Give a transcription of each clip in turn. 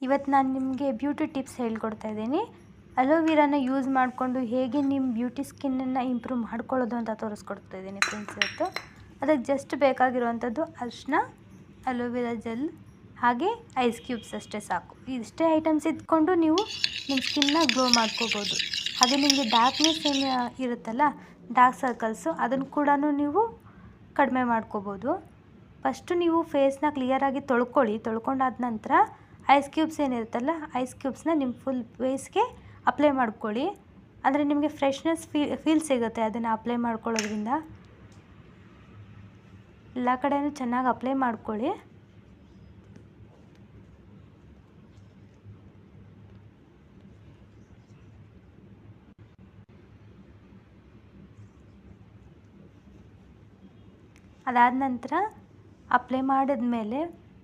ಇವತ್ತು ನಾನು ನಿಮಗೆ ಬ್ಯೂಟಿ ಟಿಪ್ಸ್ ಹೇಳ್ಕೊಡ್ತಾ ಇದ್ದೀನಿ. ಅಲೋವೆರಾನ ಯೂಸ್ ಮಾಡಿಕೊಂಡು ಹೇಗೆ ನಿಮ್ಮ ಬ್ಯೂಟಿ ಸ್ಕಿನ್ನನ್ನು ಇಂಪ್ರೂವ್ ಮಾಡ್ಕೊಳ್ಳೋದು ಅಂತ ತೋರಿಸ್ಕೊಡ್ತಾ ಇದ್ದೀನಿ ಫ್ರೆಂಡ್ಸ್ ಇವತ್ತು. ಅದಕ್ಕೆ ಜಸ್ಟ್ ಬೇಕಾಗಿರುವಂಥದ್ದು ಅರಿಶಿನ, ಅಲೋವೆರಾ ಜೆಲ್ ಹಾಗೆ ಐಸ್ ಕ್ಯೂಬ್ಸ್ ಅಷ್ಟೇ ಸಾಕು. ಇಷ್ಟೇ ಐಟಮ್ಸ್ ಇದ್ಕೊಂಡು ನೀವು ನಿಮ್ಮ ಸ್ಕಿನ್ನ ಗ್ಲೋ ಮಾಡ್ಕೋಬೋದು. ಹಾಗೆ ನಿಮಗೆ ಡಾರ್ಕ್ನೆಸ್ ಏನು ಇರುತ್ತಲ್ಲ, ಡಾರ್ಕ್ ಸರ್ಕಲ್ಸು, ಅದನ್ನು ಕೂಡ ನೀವು ಕಡಿಮೆ ಮಾಡ್ಕೋಬೋದು. ಫಸ್ಟು ನೀವು ಫೇಸ್ನ ಕ್ಲಿಯರಾಗಿ ತೊಳ್ಕೊಂಡಾದ ನಂತರ ಐಸ್ ಕ್ಯೂಬ್ಸ್ ಏನಿರುತ್ತಲ್ಲ, ಐಸ್ ಕ್ಯೂಬ್ಸ್ನ ನಿಮ್ಮ ಫುಲ್ ಫೇಸ್ಗೆ ಅಪ್ಲೈ ಮಾಡ್ಕೊಳ್ಳಿ. ಅಂದರೆ ನಿಮಗೆ ಫ್ರೆಶ್ನೆಸ್ ಫೀಲ್ ಸಿಗುತ್ತೆ ಅದನ್ನು ಅಪ್ಲೈ ಮಾಡ್ಕೊಳ್ಳೋದ್ರಿಂದ. ಎಲ್ಲ ಕಡೆಯೂ ಚೆನ್ನಾಗಿ ಅಪ್ಲೈ ಮಾಡ್ಕೊಳ್ಳಿ. ಅದಾದ ನಂತರ ಅಪ್ಲೈ ಮಾಡಿದ್ಮೇಲೆ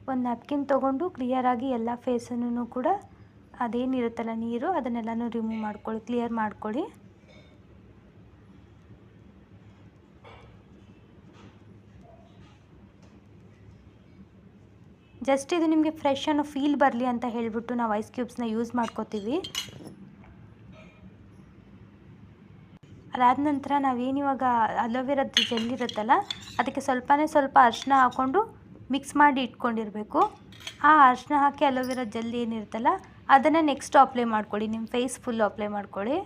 ಒಂದು ನ್ಯಾಪ್ಕಿನ್ ತೊಗೊಂಡು ಕ್ಲಿಯರಾಗಿ ಎಲ್ಲ ಫೇಸನ್ನು ಕೂಡ ಅದೇನಿರುತ್ತಲ್ಲ ನೀರು ಅದನ್ನೆಲ್ಲನೂ ರಿಮೂವ್ ಮಾಡ್ಕೊಳ್ಳಿ, ಕ್ಲಿಯರ್ ಮಾಡ್ಕೊಳ್ಳಿ. ಜಸ್ಟ್ ಇದು ನಿಮಗೆ ಫ್ರೆಶ್ ಅನ್ನೋ ಫೀಲ್ ಬರಲಿ ಅಂತ ಹೇಳಿಬಿಟ್ಟು ನಾವು ಐಸ್ ಕ್ಯೂಬ್ಸ್ನ ಯೂಸ್ ಮಾಡ್ಕೋತೀವಿ. ಅದಾದ ನಂತರ ನಾವೇನಿವಾಗ ಅಲೋವೆರಾದ ಜೆಲ್ ಇರುತ್ತಲ್ಲ, ಅದಕ್ಕೆ ಸ್ವಲ್ಪ ಅರಿಶಿನ ಹಾಕ್ಕೊಂಡು ಮಿಕ್ಸ್ ಮಾಡಿ ಇಟ್ಕೊಂಡಿರಬೇಕು. ಆ ಅರಿಶಿನ ಹಾಕಿ ಅಲೋವೆರಾ ಜೆಲ್ ಏನಿರುತ್ತಲ್ಲ ಅದನ್ನು ನೆಕ್ಸ್ಟ್ ಅಪ್ಲೈ ಮಾಡ್ಕೊಳ್ಳಿ, ನಿಮ್ಮ ಫೇಸ್ ಫುಲ್ ಅಪ್ಲೈ ಮಾಡ್ಕೊಳ್ಳಿ.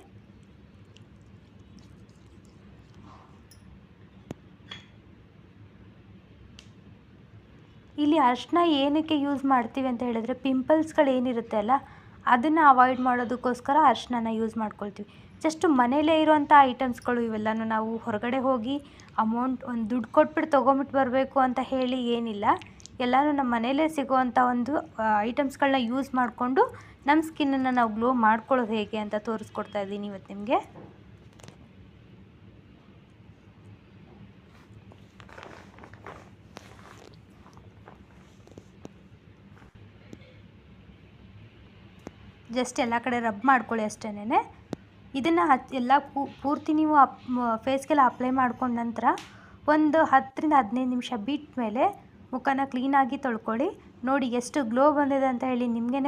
ಇಲ್ಲಿ ಅರಿಶಿನ ಏನಕ್ಕೆ ಯೂಸ್ ಮಾಡ್ತೀವಿ ಅಂತ ಹೇಳಿದ್ರೆ, ಪಿಂಪಲ್ಸ್ಗಳು ಏನಿರುತ್ತೆ ಅಲ್ಲ ಅದನ್ನು ಅವಾಯ್ಡ್ ಮಾಡೋದಕ್ಕೋಸ್ಕರ ಅರಿಶಿನ ಯೂಸ್ ಮಾಡ್ಕೊಳ್ತೀವಿ. ಜಸ್ಟ್ ಮನೇಲೇ ಇರುವಂಥ ಐಟಮ್ಸ್ಗಳು ಇವೆಲ್ಲನೂ. ನಾವು ಹೊರಗಡೆ ಹೋಗಿ ಒಂದು ದುಡ್ಡು ಕೊಟ್ಬಿಟ್ಟು ತೊಗೊಂಬಿಟ್ಟು ಬರಬೇಕು ಅಂತ ಹೇಳಿ ಏನಿಲ್ಲ. ಎಲ್ಲನೂ ನಮ್ಮ ಮನೇಲೇ ಸಿಗುವಂಥ ಒಂದು ಐಟಮ್ಸ್ಗಳನ್ನ ಯೂಸ್ ಮಾಡಿಕೊಂಡು ನಮ್ಮ ಸ್ಕಿನ್ನನ್ನು ನಾವು ಗ್ಲೋ ಮಾಡ್ಕೊಳ್ಳೋದು ಹೇಗೆ ಅಂತ ತೋರಿಸ್ಕೊಡ್ತಾ ಇದ್ದೀನಿ ಇವತ್ತು ನಿಮಗೆ. ಜಸ್ಟ್ ಎಲ್ಲ ಕಡೆ ರಬ್ ಮಾಡ್ಕೊಳ್ಳಿ ಅಷ್ಟೇನೆ. ಇದನ್ನು ಎಲ್ಲ ಪೂರ್ತಿ ನೀವು ಫೇಸ್ಗೆಲ್ಲ ಅಪ್ಲೈ ಮಾಡ್ಕೊಂಡ ನಂತರ ಒಂದು 10 ರಿಂದ 15 ನಿಮಿಷ ಬಿಟ್ಟ ಮೇಲೆ ಮುಖನ ಕ್ಲೀನಾಗಿ ತೊಳ್ಕೊಳ್ಳಿ. ನೋಡಿ ಎಷ್ಟು ಗ್ಲೋ ಬಂದಿದೆ ಅಂತ ಹೇಳಿ ನಿಮಗೇ